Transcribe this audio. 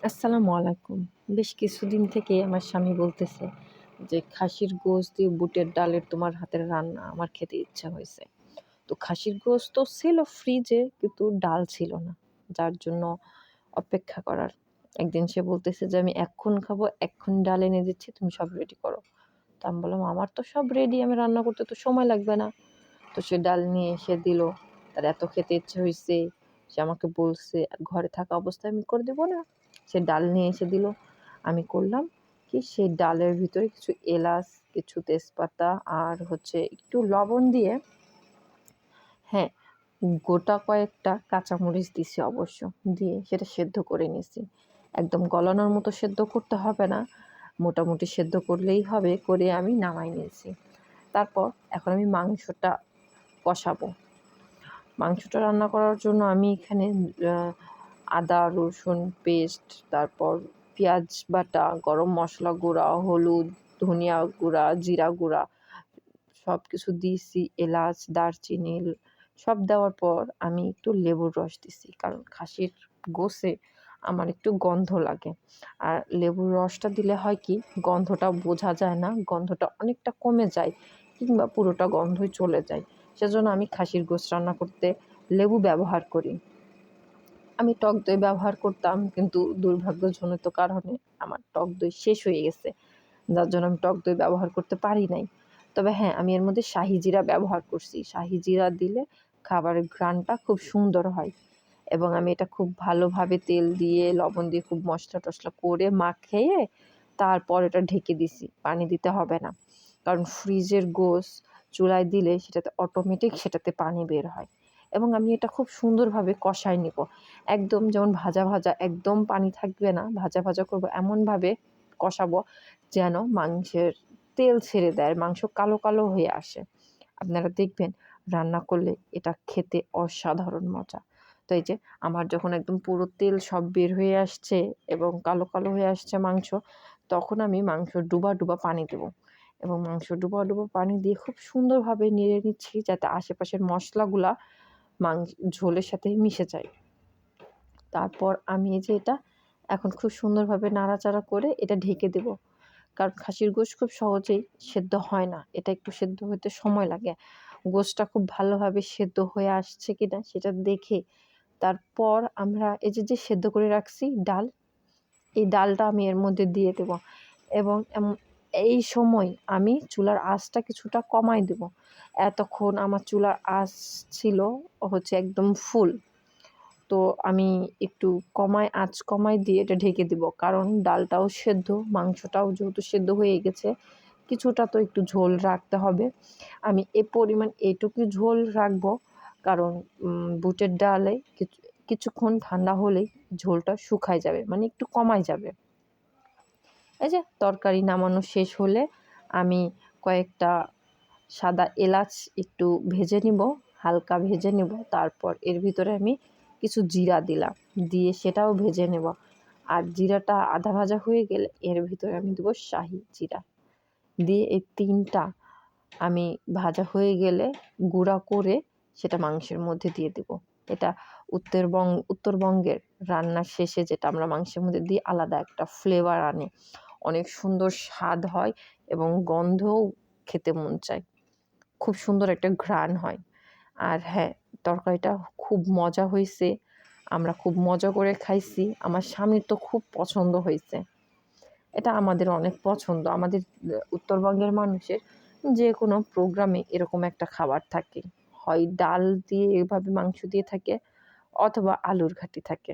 আসসালামু আলাইকুম। বেশ কিছুদিন থেকে আমার স্বামী বলতেছে যে, "খাসির গোশত দিয়ে বুটের ডালের তোমার হাতের রান্না আমার খেতে ইচ্ছা হয়েছে।" তো খাসির গোশত তো ছিল ফ্রিজে, কিন্তু ডাল ছিল না। যার জন্য অপেক্ষা করার। একদিন সে বলতেছে যে, "আমি এক্ষণ খাবো, এক্ষুনি ডাল এনে দিচ্ছি, তুমি সব রেডি করো।" তো আমি বললাম, "আমার তো সব রেডি, আমি রান্না করতে তো সময় লাগবে না।" তো সে ডাল নিয়ে এসে দিল। তার এত খেতে ইচ্ছে হইছে, সে আমাকে বলছে, "ঘরে থাকা অবস্থায় আমি করে দিব না?" সে ডাল নিয়ে এসে দিল। আমি করলাম কি, সেই ডালের ভিতরে কিছু এলাচ, কিছু তেজপাতা আর একটু লবণ দিয়ে, হ্যাঁ, গোটা কয়েকটা কাঁচামরিচ দিছি অবশ্য। দিয়ে সেটা সেদ্ধ করে নিছি। একদম গলানোর মতো সেদ্ধ করতে হবে না, মোটামুটি সেদ্ধ করলেই হবে। করে আমি নামায় নিয়েছি। তারপর এখন আমি মাংসটা কষাবো। মাংসটা রান্না করার জন্য আমি এখানে আ আদা, রসুন পেস্ট, তারপর পেঁয়াজ বাটা, গরম মসলা গুঁড়া, হলুদ, ধনিয়া গুঁড়া, জিরা গুঁড়া সবকিছু দিয়েছি। এলাচ, দারচিনি সব দেওয়ার পর আমি একটু লেবুর রস দিছি। কারণ খাসির গোশে আমার একটু গন্ধ লাগে। আর লেবুর রসটা দিলে হয় কি, গন্ধটা বোঝা যায় না, গন্ধটা অনেকটা কমে যায় কিংবা পুরোটা গন্ধই চলে যায়। সেজন্য আমি খাসির গোশ রান্না করতে লেবু ব্যবহার করি। আমি টক দই ব্যবহার করতাম, কিন্তু দুর্ভাগ্যজনিত কারণে আমার টক দই শেষ হয়ে গেছে। যার জন্য আমি টক দই ব্যবহার করতে পারি নাই। তবে হ্যাঁ, আমি এর মধ্যে শাহি জিরা ব্যবহার করছি। শাহি জিরা দিলে খাবারের ঘ্রাণটা খুব সুন্দর হয়। এবং আমি এটা খুব ভালোভাবে তেল দিয়ে, লবণ দিয়ে খুব মশলা-টশলা করে মাখিয়ে তারপর এটা ঢেকে দিছি। পানি দিতে হবে না। কারণ ফ্রিজের গোশ চুলায় দিলে সেটাতে পানি বের হয়। এবং আমি এটা খুব সুন্দরভাবে কষায় নিব। একদম যেমন ভাজা, ভাজা একদম পানি থাকবে না। ভাজা, ভাজা করব এমনভাবে কষাবো যেন মাংসের তেল ছেড়ে দেয়, মাংস কালো, কালো হয়ে আসে। আপনারা দেখবেন রান্না করলে এটা খেতে অসাধারণ মজা। তো এই যে আমার যখন একদম পুরো তেল সব বের হয়ে আসছে এবং কালো, কালো হয়ে আসছে মাংস, তখন আমি মাংস ডুবা, ডুবা পানি দেবো। এবং মাংস ডুবা, ডুবা পানি দিয়ে খুব সুন্দরভাবে নেড়ে নিচ্ছি যাতে আশেপাশের মশলাগুলা ঝোলের সাথে মিশে যায়। তারপর আমি এই যে এটা এখন খুব সুন্দরভাবে নাড়াচাড়া করে এটা ঢেকে দেব। কারণ খাসির গোশ খুব সহজেই সেদ্ধ হয় না। এটা একটু সেদ্ধ হতে সময় লাগে। গোশটা খুব ভালোভাবে সেদ্ধ হয়ে আসছে কিনা সেটা দেখে তারপর আমরা এই যে সেদ্ধ করে রাখছি ডাল, এই ডালটা আমি এর মধ্যে দিয়ে দেব। এবং এই সময় আমি চুলার আঁচটা কিছুটা কমায় দেব। এতক্ষণ আমার চুলার আঁচ ছিল একদম ফুল। তো আমি একটু আঁচ কমায় দিয়ে এটা ঢেকে দিব। কারণ ডালটাও সেদ্ধ, মাংসটাও যেহেতু সেদ্ধ হয়ে গেছে, কিছুটা তো একটু ঝোল রাখতে হবে। আমি এইটুকু ঝোল রাখবো, কারণ বুটের ডালে কিছুক্ষণ ঠান্ডা হলেই ঝোলটা শুকায় যাবে, মানে একটু কমায় যাবে। এই যে তরকারি নামানো শেষ হলে আমি কয়েকটা সাদা এলাচ একটু ভেজে নিব, হালকা ভেজে নেব। তারপর এর ভিতরে আমি কিছু জিরা দিলাম, দিয়ে সেটাও ভেজে নেব। আর জিরাটা আধা ভাজা হয়ে গেলে এর ভিতরে আমি দেবো শাহি জিরা। দিয়ে এই ৩টা আমি ভাজা হয়ে গেলে গুঁড়া করে সেটা মাংসের মধ্যে দিয়ে দেব। এটা উত্তরবঙ্গের রান্নার শেষে যেটা আমরা মাংসের মধ্যে দিই, আলাদা একটা ফ্লেভার আনে। অনেক সুন্দর স্বাদ হয় এবং গন্ধও খেতে মন চায়। খুব সুন্দর একটা ঘ্রাণ হয়। আর হ্যাঁ, তরকারিটা খুব মজা হইছে। আমরা খুব মজা করে খাইছি। আমার স্বামীর তো খুব পছন্দ হইছে। এটা আমাদের অনেক পছন্দ। আমাদের উত্তরবঙ্গের মানুষের যেকোনো প্রোগ্রামে এরকম একটা খাবার থাকে। হয় ডাল দিয়ে এভাবে মাংস দিয়ে থাকে, অথবা আলুর ঘাটি থাকে।